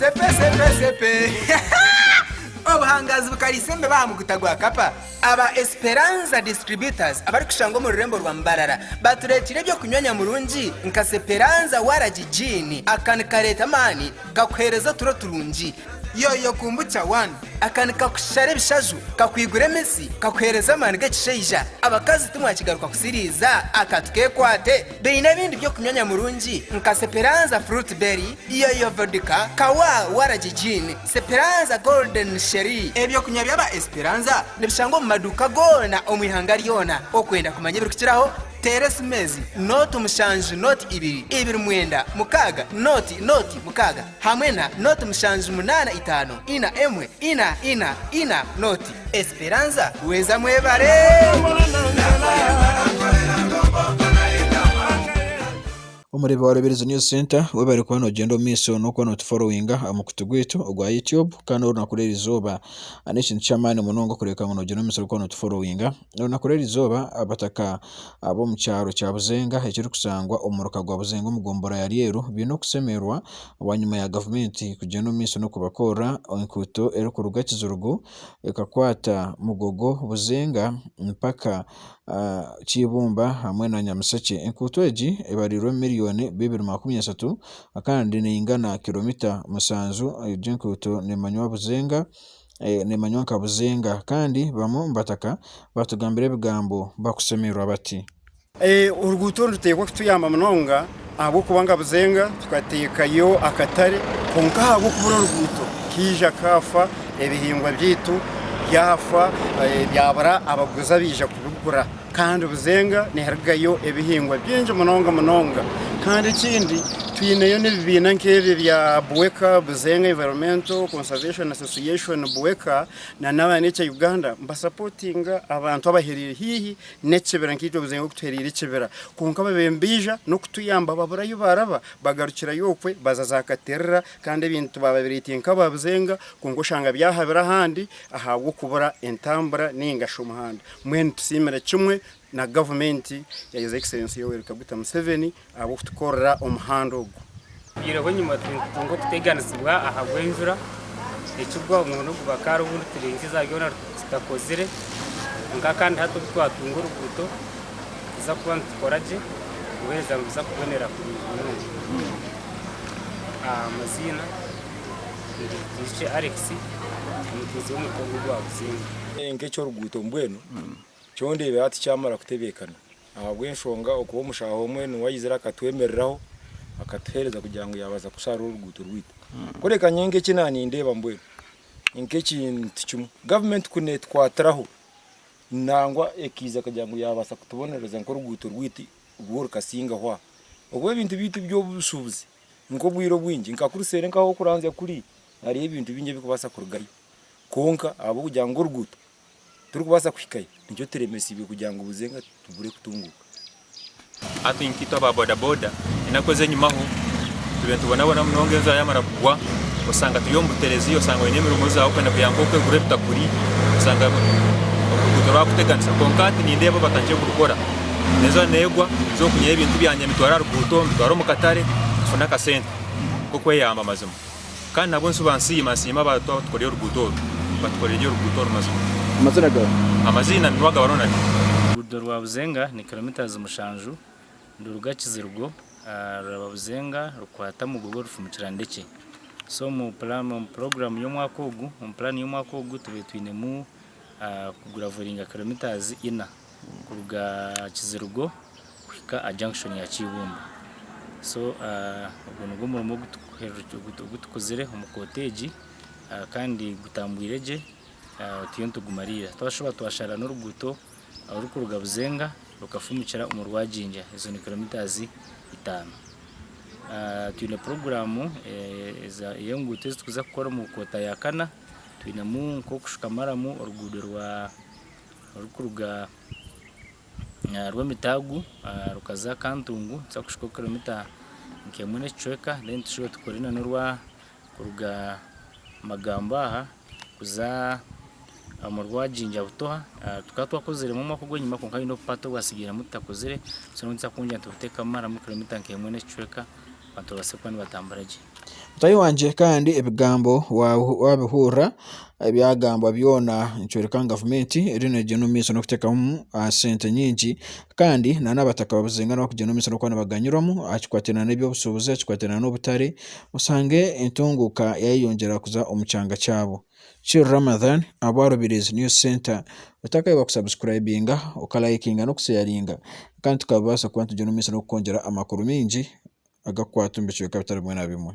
sepe obuhangazi bukarisembe bamugutagwa kapa aba Esperanza distributors abari kushango mu rurembo rwa Mbarara baturetire byo kunywanya murungi nka Esperanza warajijini akanikareta mani kakwereza turo turungi yoyo kumbucha one akanika kushare bishaju kakwigure mesi kakwereza mani gakisheija abakazi tumwakigaruka kusiriza akatukekwate beina bindi byo kunywanya murungi nka Esperanza fruit berry yoyo vodka kawa warajijini Esperanza golden sherry ebyo kunya byaba Esperanza nibishango mu maduka gona omwihangari yona okwenda kumanya birukiraho Teres mezi not mushanju not ibiri mwenda mukaga not mukaga hamwena not mushanju munana itano ina emwe ina not Esperanza weza mwebare Umurebe wa Rebellion News Center webari kwa no gendo miso no kwa not followinga amukutugwitu ogwa YouTube kandi uri nakurera izoba anishin chairman munongo kureka ngo no gendo miso kwa not followinga uri nakurera izoba abataka abo mu cyaro cya Buzenga hekiri kusangwa umuruka gwa Buzenga mugombora ya ryeru bino kusemerwa wanyuma ya Gavument kugendo miso no kubakora Enkuuto ero ku rugakizurugo ekakwata mugogo Buzenga mpaka Chibumba hamwe na Nyamuseke Enkuuto eji ebariro miliyoni 230 akandi ni ingana kilomita musanzu Enkuuto ne manywa Buzenga ne manywa Kabuzenga kandi bamo Mbataka batugambira bigambo bakusemerwa bati uruguto rutekwa kutuyamba munonga abo kubanga Buzenga tukatekayo akatare konka abo kubura uruguto kija kafa ebihingwa byitu yafa byabara abaguza bija kubigura kandi Buzenga ni hargayo ebihingwa byinje munonga kandi ikindi twineyo n'ibibina nk'ebi bya Borekyire Buzenga Environmental Conservation Association Borekyire na n'abanece Uganda mbasupportinga abantu abaherire hihi nekebera nk'icyo Buzenga kuterira ikebera kunka babembija no kutuyamba baburayo baraba bagarukira yokwe bazazakaterera kandi ibintu bababiritinka babuzenga kungo shanga byahabira handi ahabwo kubura entambura ningasho muhanda mwene tusimira kimwe na Gavument ya His Excellency Yoweri Kaguta Museveni abo tukorera umuhanda ogwo yirego nyuma tungo tuteganisibwa ahabwo imvura ekibwa umuntu kubakara ubundi turengiza byona tutakozire nga kandi hato twatunga uruguto za kuba tukoraje weza nguza kubonera kuri amazina ndishe Alex umutuzi w'umukogo wa Buzenga ngecyo ruguto mbweno cyonde bati cyamara kutebekana ahabwo enshonga okuba mushaho mwe nuwayizira akatwemereraho akatuhereza kugira ngo yabaza kusara uruguto rwita koreka nyenge kinani ndeba mbweno inkekintu cyumwe Government kunetwataraho nangwa ekiza kugira ngo yabasa kutubonereza ngo uruguto rwiti ubwo kasinga hwa ubwo ibintu bitu byo busubuzi ngo bwiro bwingi nkakurusere nkaho kuranze kuri ari ibintu binge bikubasa kurugayo konka abo kugira ngo uruguto turi kubasa kwikaye nicyo teremesi ibi kugira ngo Buzenga tubure kutunguka atu inkito aba boda inakoze nyumaho tubona munongezo yamara kugwa usanga tuyombuterezi usanga wenemero muza ukana kuyango kwe gure tutakuri usanga okugutora kuteganisa konkati ni ndebo batanje gukora nezo negwa zo kunye ibintu byanye mitwara ruguto mitwaro mukatare funa ka sente kokwe yamba mazumu kandi nabo nsubansi masima bato tukoreye ruguto batkoreye ruguto mazumu amazina nwaga barona uruguto rwa Buzenga ni kilometers mushanju ndurugakizirugo Buzenga rukwata mugogo rufumukira ndeke so mu program y'umwaka ogu mu plan y'umwaka ogu tubetwine mu kuguravoringa kilometers ina kuruga Kizirugo kwika a junction ya Kibumba so ubwo ngumurimo gutukozere mu cottage kandi gutambwireje tuyonto gumarira twashobora twashara n'uruguto urukuruga Buzenga rukafumukira umurwajinja izo ni kilometers 5 tuyine programu za yenguto tuza gukora mu kota ya kana tuyine mu nko kushukamara mu urugudo rwa rukuruga rw'emitagu rukaza kantungu tsa kushuka kilomita nkemune chweka then tushobe tukorina n'urwa kuruga magamba kuza amurwajinja butoha tukatwakozere mu mwaka gwenyuma konka ino pato basigira mutakozere so nza kunja tufite kamara mu kilomita nkemune chweka batobase kwani batambaraje mutayi wanje kandi ebigambo wabihura ebyagamba byona ncwereka Gavument erine geno miso no kutekamu sente nyingi kandi n'abataka babuzenga no kugena miso no kwana baganyuramo akikwatena n'ebyo busubuze akikwatena n'obutare usange entunguka yayongera kuza omucanga cyabo Chir Ramadan Abarobirizi News Center utakaye bakusubscribinga ukalikinga no kusharinga kandi tukabasa kwanta geno miso no kongera amakuru mingi agakwatumbishwe kabitari mwe na bimwe